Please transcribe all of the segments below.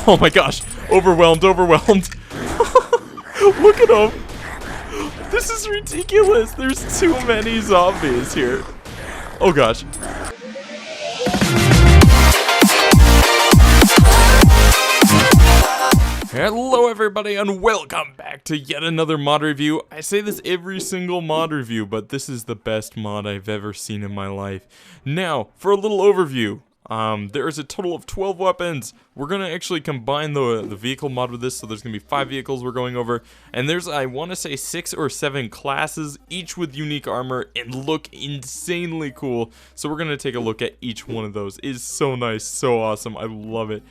Oh my gosh. Overwhelmed. Look at him. This is ridiculous. There's too many zombies here. Oh gosh. Hello everybody and welcome back to yet another mod review. I say this every single mod review, but this is the best mod I've ever seen in my life. Now, for a little overview. There is a total of 12 weapons. We're gonna actually combine the vehicle mod with this, so there's gonna be 5 vehicles we're going over. And there's, I want to say, 6 or 7 classes, each with unique armor and look insanely cool. So we're gonna take a look at each one of those. It's so nice, so awesome. I love it.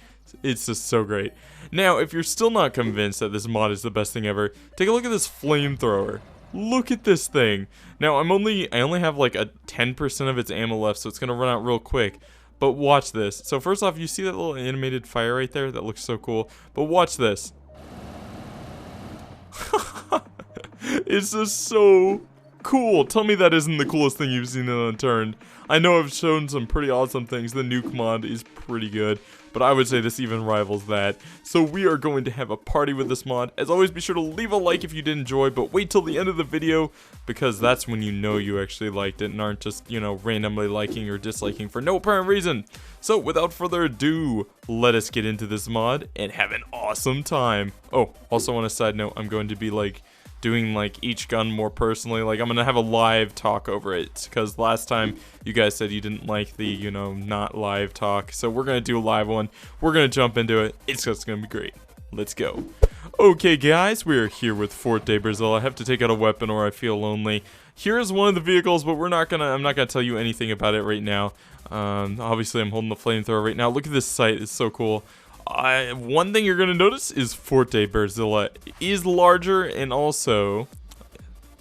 It's just so great. Now, if you're still not convinced that this mod is the best thing ever, take a look at this Flamethrower. Look at this thing. Now, I only have like a 10% of its ammo left, so it's gonna run out real quick. But watch this. So first off, you see that little animated fire right there? That looks so cool. But watch this. It's just so cool. Tell me that isn't the coolest thing you've seen in Unturned. I know I've shown some pretty awesome things. The nuke mod is pretty good, but I would say this even rivals that. So we are going to have a party with this mod. As always, be sure to leave a like if you did enjoy, but wait till the end of the video, because that's when you know you actually liked it and aren't just, you know, randomly liking or disliking for no apparent reason. So without further ado, let us get into this mod and have an awesome time. Oh, also on a side note, I'm going to be like doing like each gun more personally. Like I'm gonna have a live talk over it, because last time you guys said you didn't like the, you know, not live talk, so we're gonna do a live one. We're gonna jump into it. It's just gonna be great. Let's go. Okay guys, we're here with Fort de Brazil. I have to take out a weapon or I feel lonely. Here's one of the vehicles, but I'm not gonna tell you anything about it right now. Obviously I'm holding the flamethrower right now. Look at this sight, it's so cool. One thing you're going to notice is Fort de Brazil is larger and also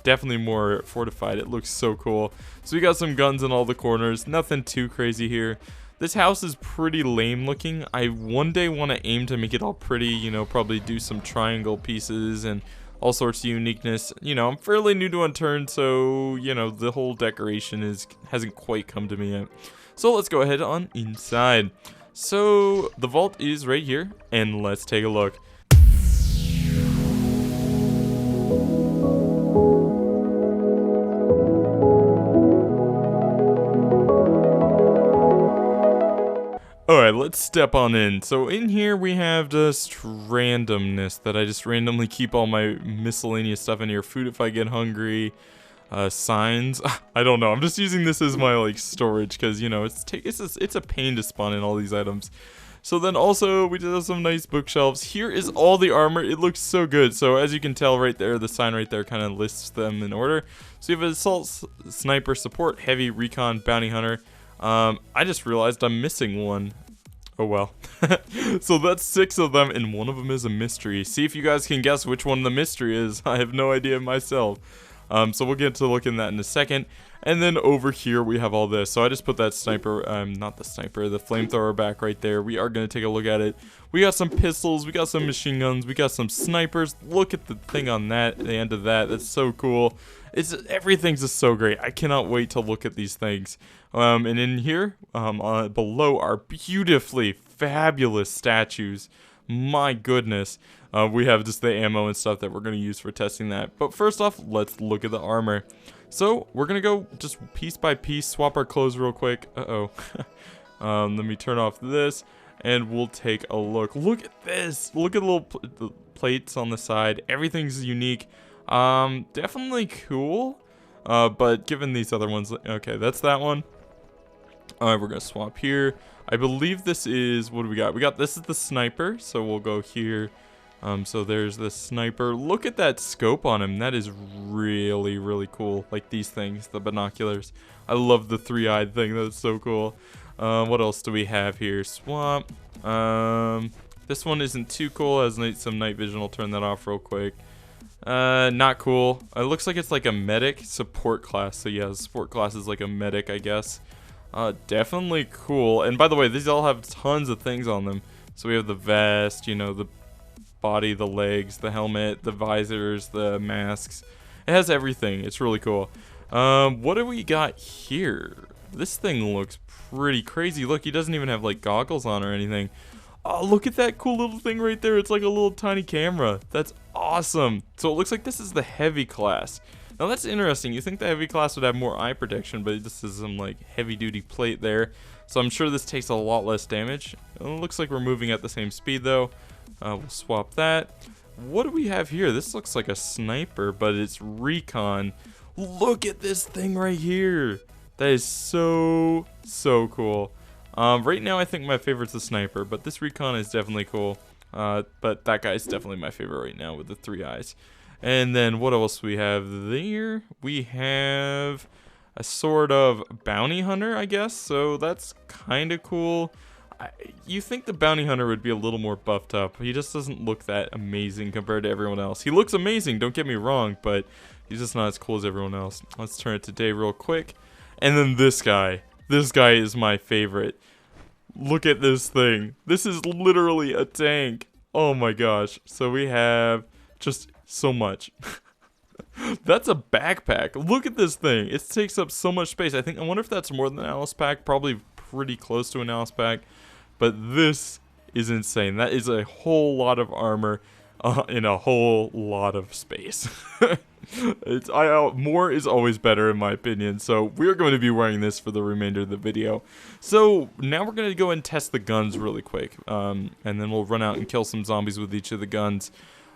definitely more fortified. It looks so cool. So we got some guns in all the corners. Nothing too crazy here. This house is pretty lame looking. I one day want to aim to make it all pretty, you know, probably do some triangle pieces and all sorts of uniqueness. You know, I'm fairly new to Unturned, so, you know, the whole decoration hasn't quite come to me yet. So let's go ahead on inside. So, the vault is right here, and let's take a look. Alright, let's step on in. So in here we have just randomness, that I just randomly keep all my miscellaneous stuff in here. Food if I get hungry. Signs. I don't know. I'm just using this as my like storage, because you know it's a pain to spawn in all these items. So then also we did have some nice bookshelves. Here is all the armor. It looks so good. So as you can tell right there, the sign right there kind of lists them in order. So you have assault, sniper, support, heavy, recon, bounty hunter. I just realized I'm missing one. Oh well. So that's 6 of them, and one of them is a mystery. See if you guys can guess which one the mystery is. I have no idea myself. So we'll get to look in that in a second. And then over here we have all this. So I just put that sniper, not the sniper, the flamethrower back right there. We are going to take a look at it. We got some pistols, we got some machine guns, we got some snipers. Look at the thing on that, the end of that. That's so cool. Everything's just so great. I cannot wait to look at these things. And in here, below are beautifully fabulous statues. My goodness. We have just the ammo and stuff that we're going to use for testing that. But first off, let's look at the armor. So we're going to go just piece by piece, swap our clothes real quick. Let me turn off this and we'll take a look. Look at this. Look at the little plates on the side. Everything's unique. Definitely cool. But given these other ones, okay, that's that one. Alright, we're going to swap here. I believe this is, what do we got? This is the sniper, so we'll go here. So there's the sniper. Look at that scope on him. That is really, really cool. Like these things, the binoculars. I love the 3-eyed thing. That's so cool. What else do we have here? Swamp. This one isn't too cool. It has some night vision. I'll turn that off real quick. Not cool. It looks like it's like a medic support class. So yeah, the support class is like a medic, I guess. Definitely cool. And by the way, these all have tons of things on them. So we have the vest, you know, the body, the legs, the helmet, the visors, the masks. It has everything. It's really cool. What do we got here? This thing looks pretty crazy. Look, he doesn't even have like goggles on or anything. Oh, look at that cool little thing right there. It's like a little tiny camera. That's awesome. So it looks like this is the heavy class. Now that's interesting. You think the heavy class would have more eye protection, but this is some like heavy duty plate there. So I'm sure this takes a lot less damage. It looks like we're moving at the same speed though. We'll swap that. What do we have here? This looks like a sniper, but it's recon. Look at this thing right here. That is so cool. Right now I think my favorite's the sniper, but this recon is definitely cool. But that guy's definitely my favorite right now with the 3 eyes. And then what else do we have there? We have a sort of bounty hunter, I guess. So that's kind of cool. You think the bounty hunter would be a little more buffed up. He just doesn't look that amazing compared to everyone else. He looks amazing, don't get me wrong, but he's just not as cool as everyone else. Let's turn it to day real quick. And then this guy. This guy is my favorite. Look at this thing. This is literally a tank. Oh my gosh. So we have just so much. That's a backpack. Look at this thing. It takes up so much space. I wonder if that's more than an Alice pack. Probably pretty close to an Alice pack. But this is insane. That is a whole lot of armor in a whole lot of space. More is always better in my opinion. So we're going to be wearing this for the remainder of the video. So now we're going to go and test the guns really quick. And then we'll run out and kill some zombies with each of the guns.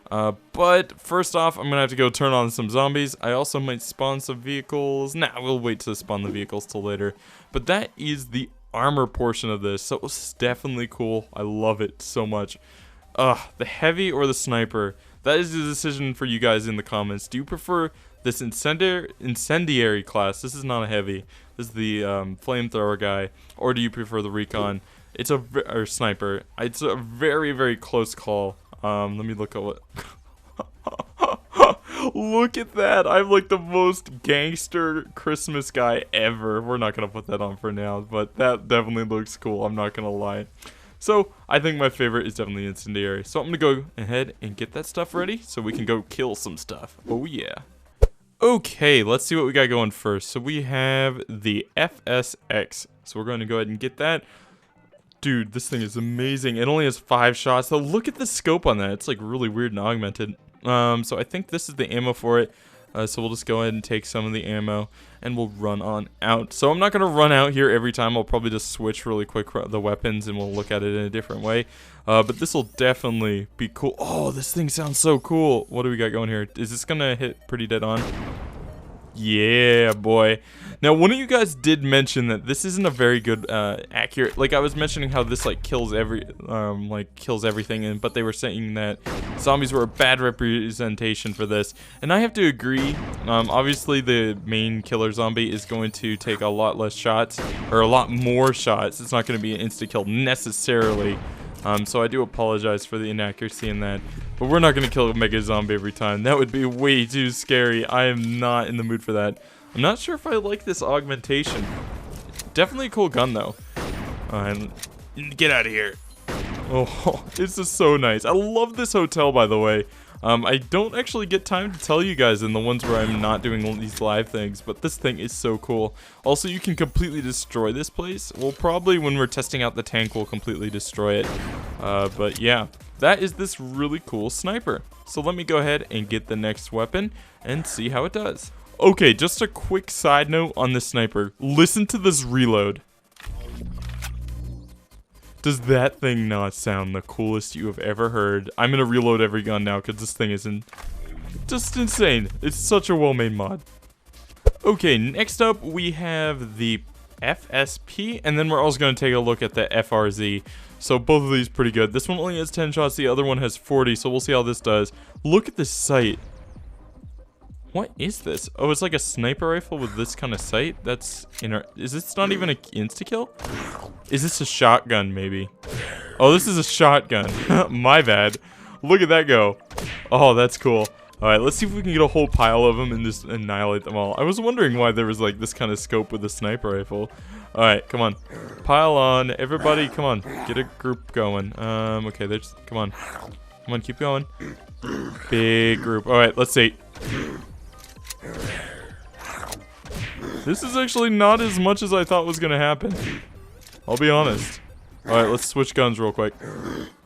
But first off, I'm going to have to go turn on some zombies. I also might spawn some vehicles. Nah, we'll wait to spawn the vehicles till later. But that is the armor portion of this. So it's definitely cool. I love it so much. The heavy or the sniper? That is the decision for you guys in the comments. Do you prefer this incendiary class? This is not a heavy. This is the flamethrower guy. Or do you prefer the recon? It's or sniper. It's a very close call. Let me look at what. Look at that. I'm like the most gangster Christmas guy ever. We're not gonna put that on for now, but that definitely looks cool. I'm not gonna lie. So I think my favorite is definitely incendiary. So I'm gonna go ahead and get that stuff ready so we can go kill some stuff. Oh yeah. Okay, let's see what we got going first. So we have the FSX. So we're going to go ahead and get that. Dude, this thing is amazing. It only has 5 shots. So look at the scope on that. It's like really weird and augmented. So I think this is the ammo for it. So we'll just go ahead and take some of the ammo and we'll run on out. So I'm not going to run out here every time. I'll probably just switch really quick the weapons and we'll look at it in a different way. But this will definitely be cool. Oh, this thing sounds so cool. What do we got going here? Is this going to hit pretty dead on? Yeah, boy. Now, one of you guys did mention that this isn't a very good, accurate. Like I was mentioning how this like kills everything, but they were saying that zombies were a bad representation for this, and I have to agree. Obviously, the main killer zombie is going to take a lot less shots, or a lot more shots. It's not going to be an insta kill necessarily. So I do apologize for the inaccuracy in that. But we're not going to kill a mega zombie every time. That would be way too scary. I am not in the mood for that. I'm not sure if I like this augmentation. Definitely a cool gun though. And get out of here. Oh, this is so nice. I love this hotel, by the way. I don't actually get time to tell you guys in the ones where I'm not doing these live things, but this thing is so cool. Also, you can completely destroy this place. Well, probably when we're testing out the tank, we'll completely destroy it. But yeah, that is this really cool sniper. So let me go ahead and get the next weapon and see how it does. Okay, just a quick side note on the sniper. Listen to this reload. Does that thing not sound the coolest you have ever heard? I'm gonna reload every gun now because this thing isn't just insane. It's such a well-made mod. Okay, next up we have the FSP, and then we're also gonna take a look at the FRZ. So both of these pretty good. This one only has 10 shots, the other one has 40, so we'll see how this does. Look at this sight. What is this? Oh, it's like a sniper rifle with this kind of sight? That's is this not even an insta-kill? Is this a shotgun, maybe? Oh, this is a shotgun. My bad. Look at that go. Oh, that's cool. Alright, let's see if we can get a whole pile of them and just annihilate them all. I was wondering why there was like this kind of scope with a sniper rifle. Alright, come on. Pile on. Everybody, come on. Get a group going. Okay, there's... Come on. Come on, keep going. Big group. Alright, let's see. This is actually not as much as I thought was gonna happen. I'll be honest. Alright, let's switch guns real quick.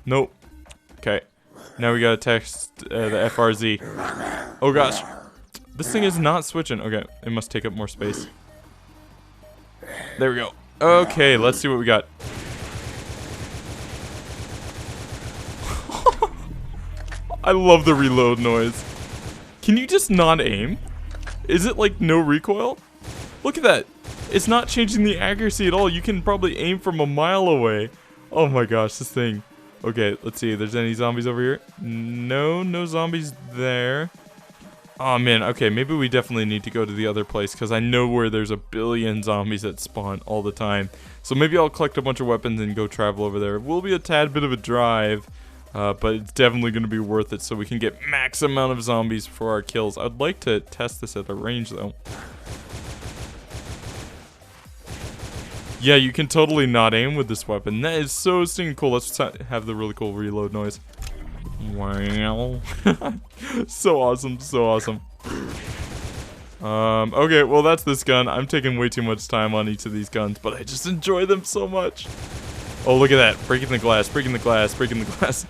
Nope. Okay. Now we gotta text the FRZ. Oh gosh. This thing is not switching. Okay, it must take up more space. There we go. Okay, let's see what we got. I love the reload noise. Can you just not aim? Is it like no recoil? Look at that. It's not changing the accuracy at all. You can probably aim from a mile away. Oh my gosh, this thing. Okay, let's see if there's any zombies over here. No zombies there. Oh man, okay, maybe we definitely need to go to the other place because I know where there's a billion zombies that spawn all the time. So maybe I'll collect a bunch of weapons and go travel over there. It will be a tad bit of a drive, but it's definitely going to be worth it so we can get max amount of zombies for our kills. I'd like to test this at the range though. Yeah, you can totally not aim with this weapon. That is so stinking cool. Let's have the really cool reload noise. Wow. So awesome, so awesome. Okay, well that's this gun. I'm taking way too much time on each of these guns, but I just enjoy them so much. Oh, look at that. Breaking the glass, breaking the glass, breaking the glass.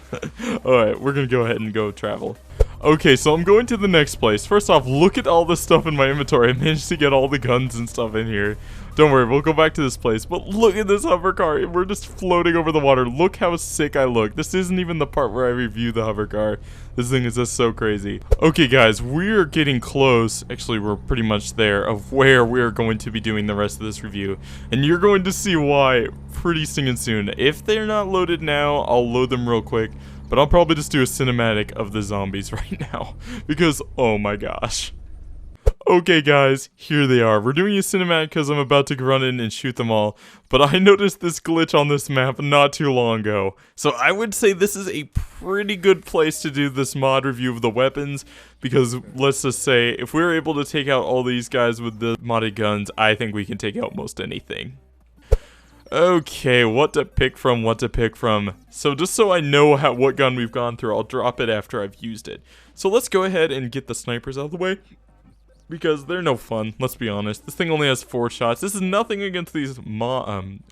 Alright, we're gonna go ahead and go travel. Okay, so I'm going to the next place. First off, look at all the stuff in my inventory. I managed to get all the guns and stuff in here. Don't worry, we'll go back to this place. But look at this hover car. We're just floating over the water. Look how sick I look. This isn't even the part where I review the hover car. This thing is just so crazy. Okay, guys, we're getting close. Actually, we're pretty much there of where we're going to be doing the rest of this review. And you're going to see why pretty stinging soon. If they're not loaded now, I'll load them real quick. But I'll probably just do a cinematic of the zombies right now. Because, oh my gosh. Okay guys, here they are. We're doing a cinematic because I'm about to run in and shoot them all. But I noticed this glitch on this map not too long ago. So I would say this is a pretty good place to do this mod review of the weapons. Because let's just say, if we're able to take out all these guys with the modded guns, I think we can take out most anything. Okay, what to pick from, So just so I know what gun we've gone through, I'll drop it after I've used it. So let's go ahead and get the snipers out of the way. Because they're no fun, let's be honest. This thing only has 4 shots. This is nothing against these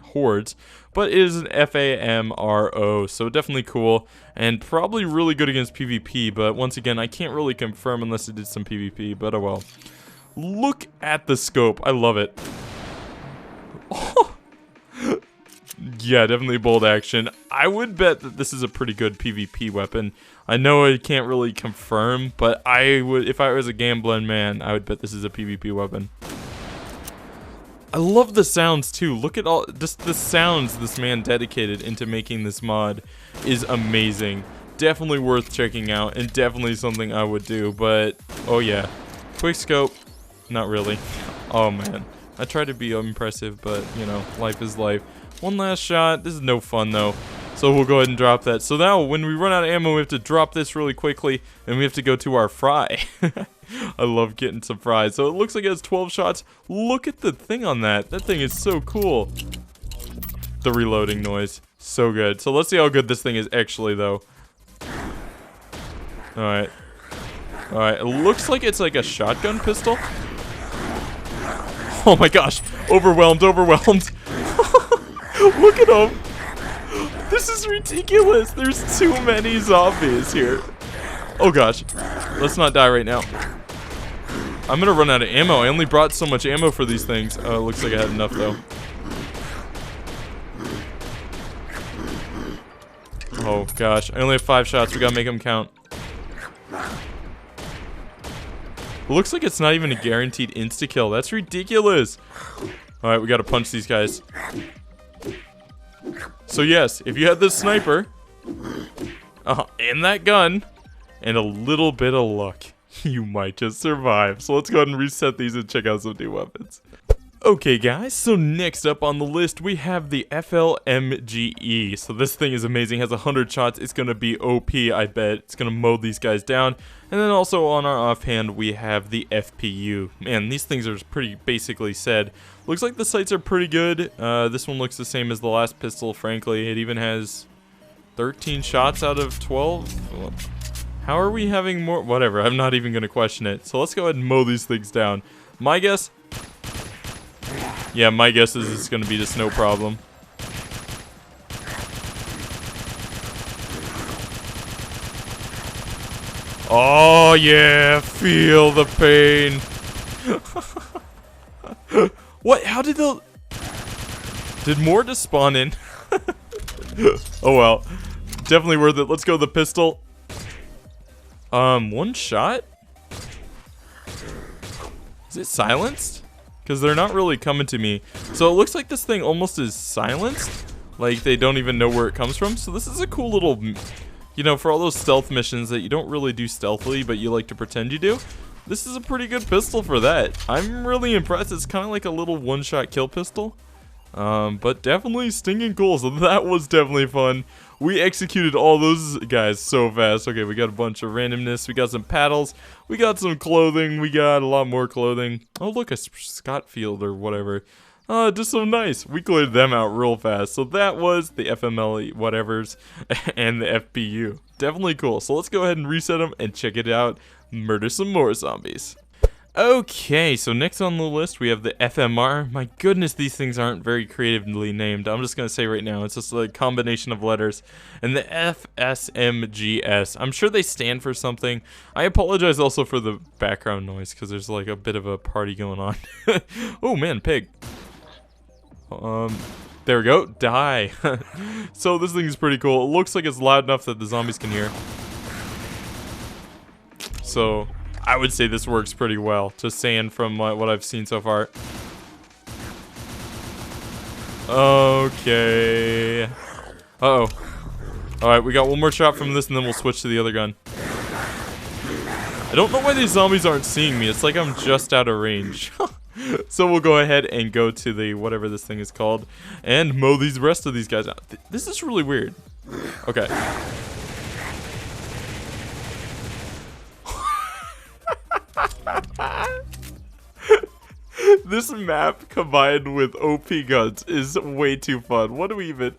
hordes, but it is an FAMRO, so definitely cool. And probably really good against PvP, but once again, I can't really confirm unless it did some PvP, but oh well. Look at the scope, I love it. Oh. Yeah, definitely bold action. I would bet that this is a pretty good PvP weapon. I know I can't really confirm, but I would, if I was a gambling man, I would bet this is a PvP weapon. I love the sounds too. Look at all, just the sounds this man dedicated into making this mod is amazing. Definitely worth checking out, and definitely something I would do, but, oh yeah. Quick scope, not really. Oh man. I try to be impressive, but, you know, life is life. One last shot. This is no fun, though. So we'll go ahead and drop that. So now, when we run out of ammo, we have to drop this really quickly, and we have to go to our fry. I love getting some fries. So it looks like it has 12 shots. Look at the thing on that. That thing is so cool. The reloading noise. So good. So let's see how good this thing is actually, though. Alright. Alright, it looks like it's like a shotgun pistol. Oh my gosh. Overwhelmed. Look at him. This is ridiculous. There's too many zombies here. Oh gosh. Let's not die right now. I'm gonna run out of ammo. I only brought so much ammo for these things. Oh, it looks like I had enough though. Oh gosh. I only have 5 shots. We gotta make them count. It looks like it's not even a guaranteed insta-kill. That's ridiculous. Alright, we gotta punch these guys. So yes, if you had this sniper, and that gun, and a little bit of luck, you might just survive. So let's go ahead and reset these and check out some new weapons. Okay guys, so next up on the list we have the FLMGE. So this thing is amazing, has 100 shots, it's gonna be OP, I bet. It's gonna mow these guys down. And then also on our offhand we have the FPU. Man, these things are pretty basically said. Looks like the sights are pretty good. This one looks the same as the last pistol, frankly. It even has 13 shots out of 12. How are we having more? Whatever, I'm not even gonna question it. So let's go ahead and mow these things down. My guess? Yeah, my guess is it's gonna be just no problem. Oh yeah, feel the pain. What? How did the... Did more just spawn in? Oh well. Definitely worth it. Let's go with the pistol. One shot? Is it silenced? Because they're not really coming to me. So it looks like this thing almost is silenced. Like they don't even know where it comes from. So this is a cool little, you know, for all those stealth missions that you don't really do stealthily, but you like to pretend you do. This is a pretty good pistol for that. I'm really impressed. It's kind of like a little one-shot kill pistol. But definitely stinking cool. So that was definitely fun. We executed all those guys so fast. Okay, we got a bunch of randomness. We got some paddles. We got some clothing. We got a lot more clothing. Oh, look, a Scott Field or whatever. Just so nice. We cleared them out real fast. So that was the FML whatevers and the FPU. Definitely cool. So let's go ahead and reset them and check it out. Murder some more zombies. Okay, so next on the list we have the FMR. My goodness, these things aren't very creatively named. I'm just going to say right now, it's just a combination of letters. And the FSMGS. I'm sure they stand for something. I apologize also for the background noise, because there's like a bit of a party going on. Oh man, pig. There we go, die. So this thing is pretty cool. It looks like it's loud enough that the zombies can hear. So I would say this works pretty well, just saying from what I've seen so far. Okay. Uh-oh. Alright, we got one more shot from this and then we'll switch to the other gun. I don't know why these zombies aren't seeing me. It's like I'm just out of range. So we'll go ahead and go to the whatever this thing is called and mow these rest of these guys out. This is really weird. Okay. This map combined with OP guns is way too fun. What do we even...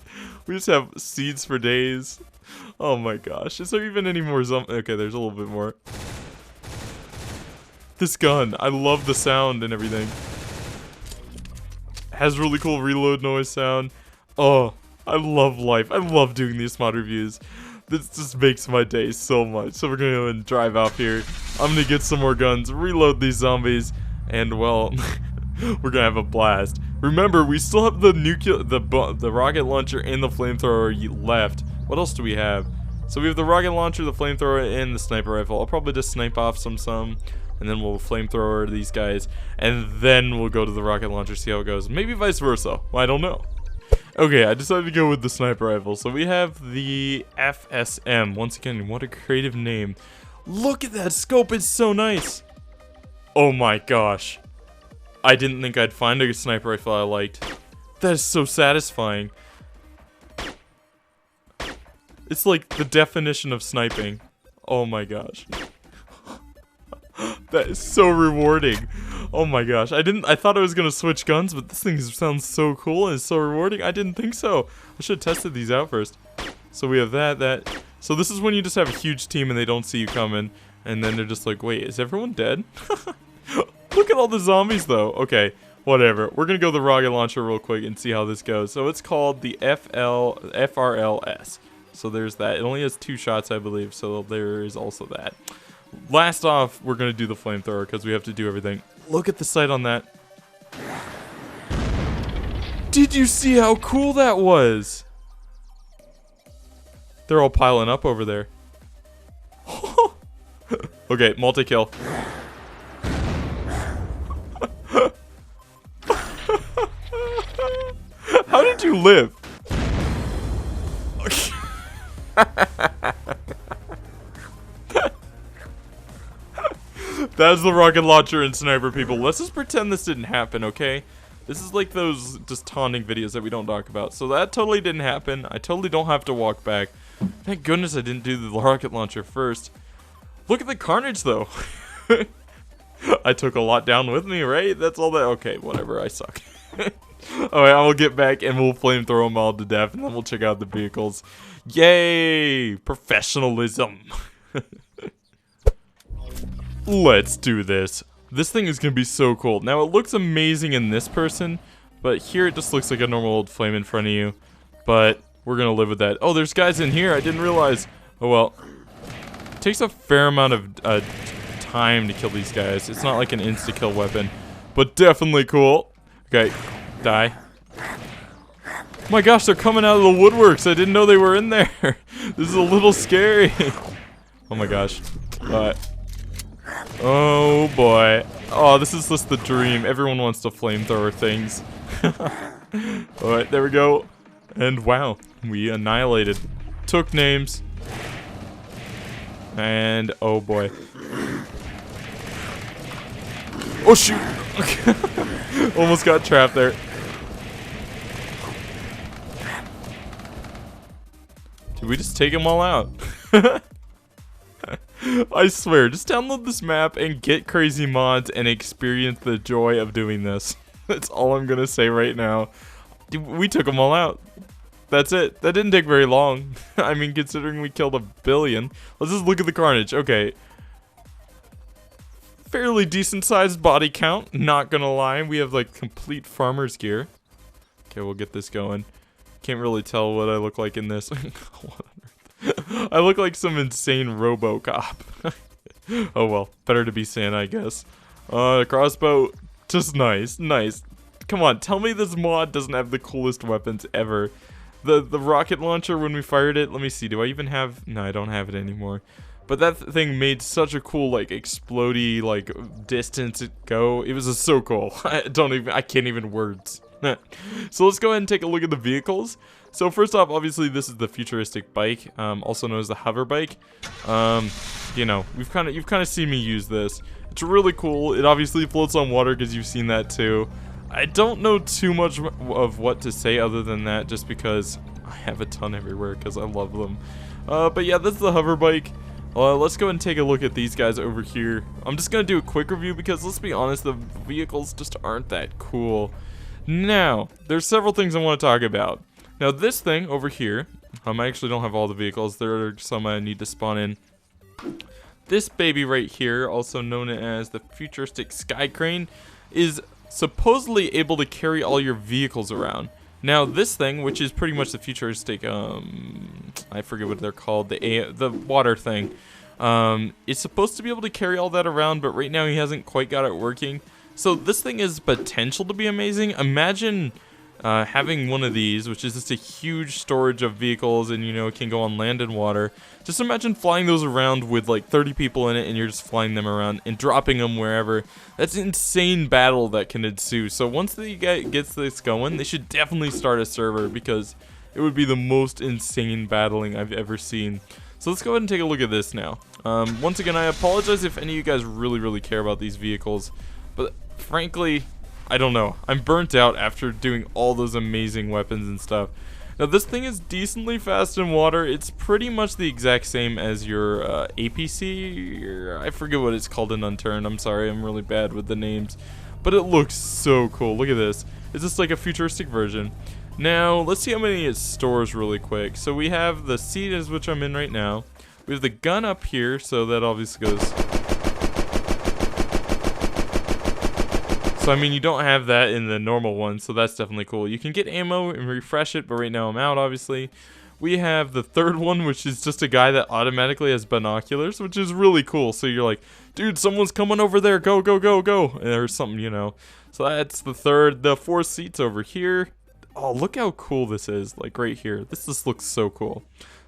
We just have seeds for days. Oh my gosh. Is there even any more zombies? Okay, there's a little bit more. This gun. I love the sound and everything. Has really cool reload noise sound. Oh, I love life. I love doing these mod reviews. This just makes my day so much. So we're gonna go and drive off here. I'm gonna get some more guns, reload these zombies, and well, we're gonna have a blast. Remember, we still have the nuclear, the rocket launcher and the flamethrower left. What else do we have? So we have the rocket launcher, the flamethrower, and the sniper rifle. I'll probably just snipe off some, and then we'll flamethrower these guys, and then we'll go to the rocket launcher, see how it goes. Maybe vice versa. I don't know. Okay, I decided to go with the sniper rifle. So we have the FSM. Once again, what a creative name. Look at that scope, it's so nice. Oh my gosh. I didn't think I'd find a sniper rifle I liked. That is so satisfying. It's like the definition of sniping. Oh my gosh. That is so rewarding. Oh my gosh. I thought I was gonna switch guns, but this thing sounds so cool and it's so rewarding. I didn't think so. I should have tested these out first. So we have that. So this is when you just have a huge team and they don't see you coming. And then they're just like, wait, is everyone dead? Look at all the zombies though. Okay, whatever. We're gonna go the rocket launcher real quick and see how this goes. So it's called the FRLS. So there's that. It only has 2 shots, I believe. So there is also that. Last off, we're going to do the flamethrower because we have to do everything. Look at the sight on that. Did you see how cool that was? They're all piling up over there. Okay, multi-kill. How did you live? That's the rocket launcher and sniper, people. Let's just pretend this didn't happen, okay? This is like those just taunting videos that we don't talk about. So that totally didn't happen. I totally don't have to walk back. Thank goodness I didn't do the rocket launcher first. Look at the carnage, though. I took a lot down with me, right? That's all that. Okay, whatever. I suck. Alright, I will get back and we'll flamethrow them all to death, and then we'll check out the vehicles. Yay! Professionalism. Let's do this. This thing is gonna be so cool. Now, it looks amazing in this person, but here it just looks like a normal old flame in front of you. But we're gonna live with that. Oh, there's guys in here. I didn't realize. Oh, well. It takes a fair amount of time to kill these guys. It's not like an insta-kill weapon, but definitely cool. Okay, die. Oh my gosh, they're coming out of the woodworks. I didn't know they were in there. This is a little scary. Oh my gosh. Oh boy. Oh, this is just the dream. Everyone wants to flamethrower things. Alright, there we go. And wow, we annihilated. Took names. And oh boy. Oh shoot! Almost got trapped there. Did we just take them all out? I swear, just download this map and get crazy mods and experience the joy of doing this. That's all I'm gonna say right now. We took them all out. That's it. That didn't take very long. I mean, considering we killed 1 billion. Let's just look at the carnage. Okay. Fairly decent sized body count, not gonna lie. We have like complete farmer's gear. Okay, we'll get this going. Can't really tell what I look like in this. What on earth? I look like some insane RoboCop. Oh well, better to be Santa, I guess. Crossbow, just nice, nice. Come on, tell me this mod doesn't have the coolest weapons ever. The rocket launcher, when we fired it, let me see, do I even have, no, I don't have it anymore. But that thing made such a cool, like, explodey, like, distance it go. It was just so cool. I can't even words. So let's go ahead and take a look at the vehicles. So first off, obviously this is the futuristic bike, also known as the hover bike. You know, you've kind of seen me use this. It's really cool. It obviously floats on water because you've seen that too. I don't know too much of what to say other than that, just because I have a ton everywhere because I love them. But yeah, this is the hover bike. Let's go and take a look at these guys over here. I'm just gonna do a quick review because let's be honest, the vehicles just aren't that cool. Now, there's several things I want to talk about. Now this thing over here, I actually don't have all the vehicles. There are some I need to spawn in. This baby right here, also known as the futuristic sky crane, is supposedly able to carry all your vehicles around. Now this thing, which is pretty much the futuristic, I forget what they're called, the water thing, is supposed to be able to carry all that around, but right now he hasn't quite got it working. So this thing is potential to be amazing. Imagine having one of these, which is just a huge storage of vehicles, and you know, it can go on land and water. Just imagine flying those around with like 30 people in it, and you're just flying them around and dropping them wherever. That's an insane battle that can ensue. So once the guy gets this going, they should definitely start a server, because it would be the most insane battling I've ever seen. So let's go ahead and take a look at this now. Once again, I apologize if any of you guys really care about these vehicles, but frankly, I don't know. I'm burnt out after doing all those amazing weapons and stuff. Now this thing is decently fast in water. It's pretty much the exact same as your APC. I forget what it's called in Unturned. I'm sorry, I'm really bad with the names. But it looks so cool. Look at this. It's just like a futuristic version. Now, let's see how many it stores really quick. So we have the seat, as which I'm in right now. We have the gun up here, so that obviously goes... So I mean, you don't have that in the normal one, so that's definitely cool. You can get ammo and refresh it, but right now I'm out, obviously. We have the third one, which is just a guy that automatically has binoculars, which is really cool. So you're like, dude, someone's coming over there, go, go, go, go, or something, you know. So that's the third. The fourth seat's over here. Oh, look how cool this is, like right here. This just looks so cool.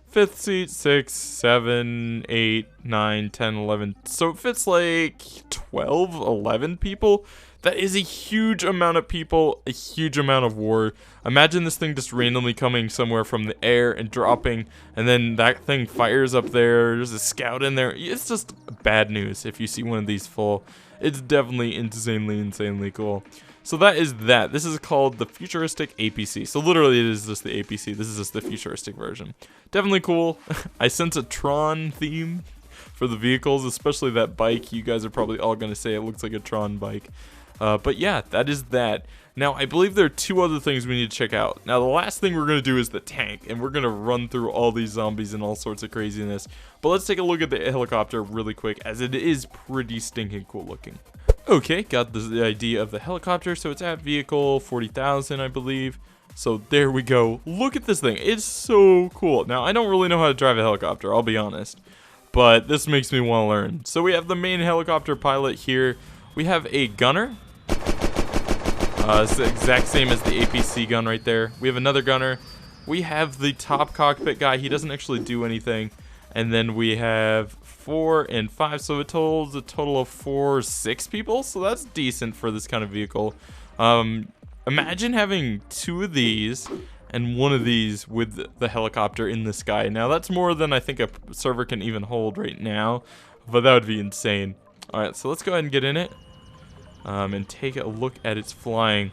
Fifth seat, 6, 7, 8, 9, 10, 11. So it fits like 12, 11 people. That is a huge amount of people, a huge amount of war. Imagine this thing just randomly coming somewhere from the air and dropping, and then that thing fires up there. There's a scout in there. It's just bad news if you see one of these full. It's definitely insanely cool. So that is that. This is called the futuristic APC. So literally it is just the APC. This is just the futuristic version. Definitely cool. I sense a Tron theme for the vehicles, especially that bike. You guys are probably all going to say it looks like a Tron bike. But yeah, that is that. Now, I believe there are two other things we need to check out. Now, the last thing we're going to do is the tank, and we're going to run through all these zombies and all sorts of craziness. But let's take a look at the helicopter really quick, as it is pretty stinking cool looking. Okay, got the idea of the helicopter, so it's at vehicle 40,000, I believe. So there we go. Look at this thing. It's so cool. Now, I don't really know how to drive a helicopter, I'll be honest. but this makes me want to learn. So we have the main helicopter pilot here. We have a gunner. It's the exact same as the APC gun right there. We have another gunner. We have the top cockpit guy. He doesn't actually do anything. And then we have 4 and 5, so it totals a total of 6 people. So that's decent for this kind of vehicle. Imagine having 2 of these and 1 of these with the helicopter in the sky. Now that's more than I think a server can even hold right now, but that would be insane. All right, so let's go ahead and get in it. And take a look at its flying.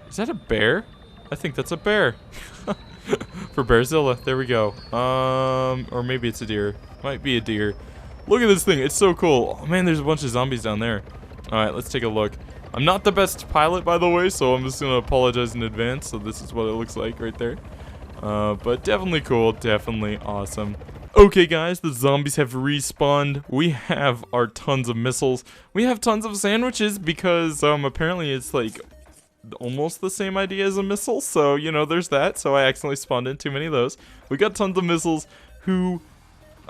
Is that a bear? I think that's a bear. For Bearzilla, there we go. Or maybe it's a deer. Might be a deer. Look at this thing, it's so cool. Oh man, there's a bunch of zombies down there. Alright, let's take a look. I'm not the best pilot, by the way, so I'm just gonna apologize in advance. So this is what it looks like right there. But definitely cool, definitely awesome. Okay guys, the zombies have respawned. We have our tons of missiles. We have tons of sandwiches because apparently it's like almost the same idea as a missile. So, you know, there's that. So I accidentally spawned in too many of those. We got tons of missiles who...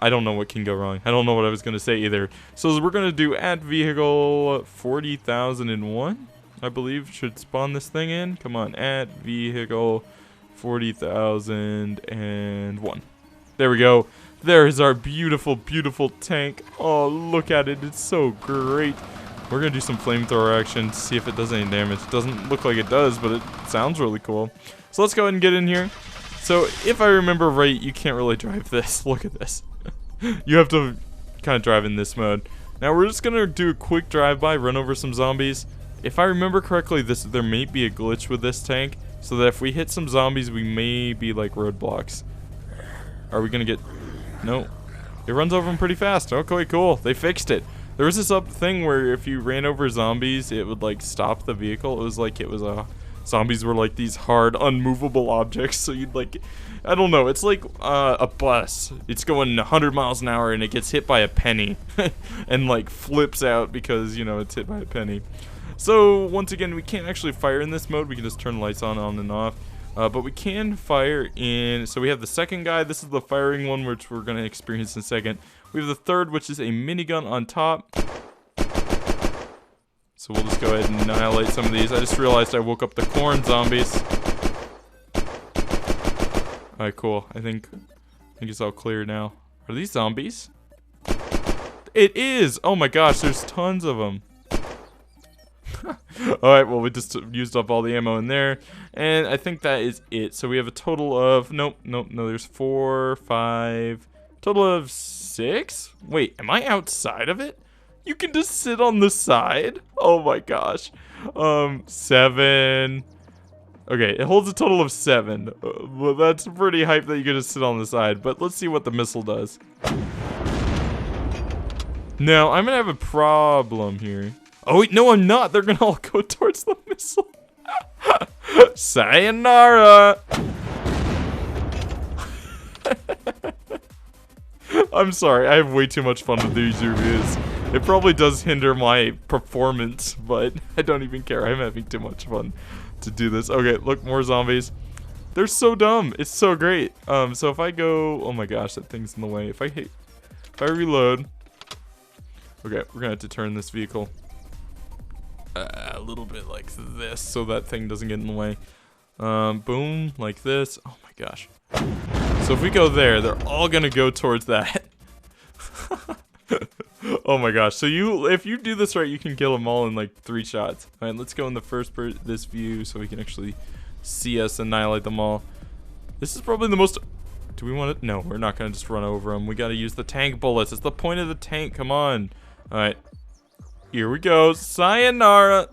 I don't know what can go wrong. I don't know what I was going to say either. So we're going to do add vehicle 40,001, I believe, should spawn this thing in. Come on, add vehicle 40,001. There we go. There is our beautiful, beautiful tank. Oh, look at it. It's so great. We're going to do some flamethrower action to see if it does any damage. It doesn't look like it does, but it sounds really cool. So let's go ahead and get in here. So if I remember right, you can't really drive this. Look at this. You have to kind of drive in this mode. Now we're just going to do a quick drive-by, run over some zombies. If I remember correctly, there may be a glitch with this tank, so that if we hit some zombies, we may be like roadblocks. Are we going to get... No. It runs over them pretty fast. Okay, cool. They fixed it. There was this thing where if you ran over zombies, it would like stop the vehicle. It was like zombies were like these hard, unmovable objects. So you'd like, I don't know. It's like a bus. It's going 100 miles an hour and it gets hit by a penny and like flips out because, you know, it's hit by a penny. So once again, we can't actually fire in this mode. We can just turn lights on and off. But we can fire in, so we have the second guy, this is the firing one, which we're going to experience in a second. We have the third, which is a minigun on top. So we'll just go ahead and annihilate some of these. I just realized I woke up the corn zombies. Alright, cool. I think it's all clear now. Are these zombies? It is! Oh my gosh, there's tons of them. Alright, well, we just used up all the ammo in there. And I think that is it. So we have a total of... No, there's 4, 5... Total of 6? Wait, am I outside of it? You can just sit on the side? Oh my gosh. 7... Okay, it holds a total of 7. Well, that's pretty hype that you can just sit on the side. But let's see what the missile does. Now, I'm gonna have a problem here. Oh wait, no I'm not. They're gonna all go towards the missile. Sayonara! I'm sorry, I have way too much fun with these reviews. It probably does hinder my performance, but I don't even care. I'm having too much fun to do this. Okay, look, more zombies. They're so dumb. It's so great. So if I go... Oh my gosh, that thing's in the way. If I reload... Okay, we're gonna have to turn this vehicle a little bit like this so that thing doesn't get in the way. Boom, like this. Oh my gosh. So if we go there, they're all gonna go towards that. Oh my gosh. So if you do this right, you can kill them all in like 3 shots. All right, let's go in the first this view so we can actually see us annihilate them all. This is probably the most... Do we want to... No, we're not gonna just run over them. We gotta use the tank bullets. It's the point of the tank. Come on. All right. Here we go. Sayonara.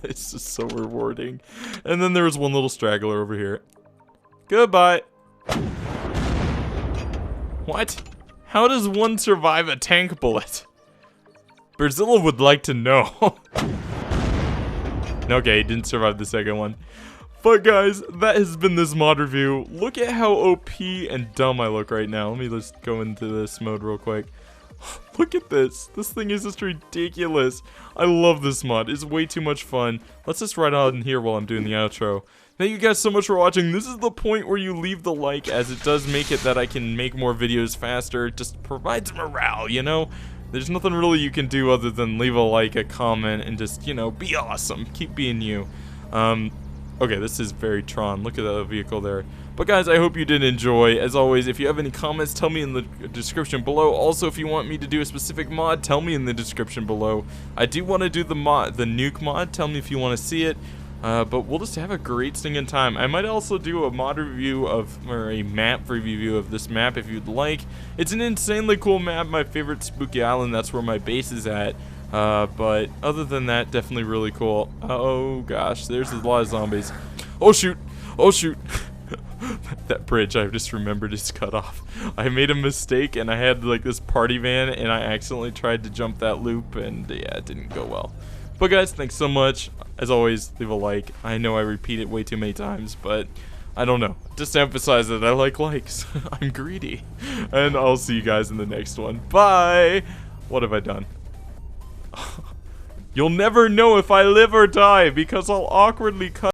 It's just so rewarding. And then there was one little straggler over here. Goodbye. What? How does one survive a tank bullet? Bearzilla would like to know. Okay, he didn't survive the second one. But guys, that has been this mod review. Look at how OP and dumb I look right now. Let me just go into this mode real quick. Look at this. This thing is just ridiculous. I love this mod. It's way too much fun. Let's just ride on here while I'm doing the outro. Thank you guys so much for watching. This is the point where you leave the like, as it does make it that I can make more videos faster. It just provides morale, you know? There's nothing really you can do other than leave a like, a comment, and just, you know, be awesome. Keep being you. Okay, this is very Tron. Look at that vehicle there. But guys, I hope you did enjoy. As always, if you have any comments, tell me in the description below. Also, if you want me to do a specific mod, tell me in the description below. I do want to do the nuke mod. Tell me if you want to see it. But we'll just have a great stinging time. I might also do a mod review or a map review of this map if you'd like. It's an insanely cool map, my favorite spooky island. That's where my base is at. But other than that, definitely really cool. Oh gosh, there's a lot of zombies. Oh shoot, oh shoot. That bridge, I just remembered, is cut off. I made a mistake and I had like this party van and I accidentally tried to jump that loop, and yeah, it didn't go well. But guys, thanks so much. As always, leave a like. I know I repeat it way too many times, but I don't know. Just to emphasize that I like likes. I'm greedy. And I'll see you guys in the next one. Bye! What have I done? You'll never know if I live or die because I'll awkwardly cut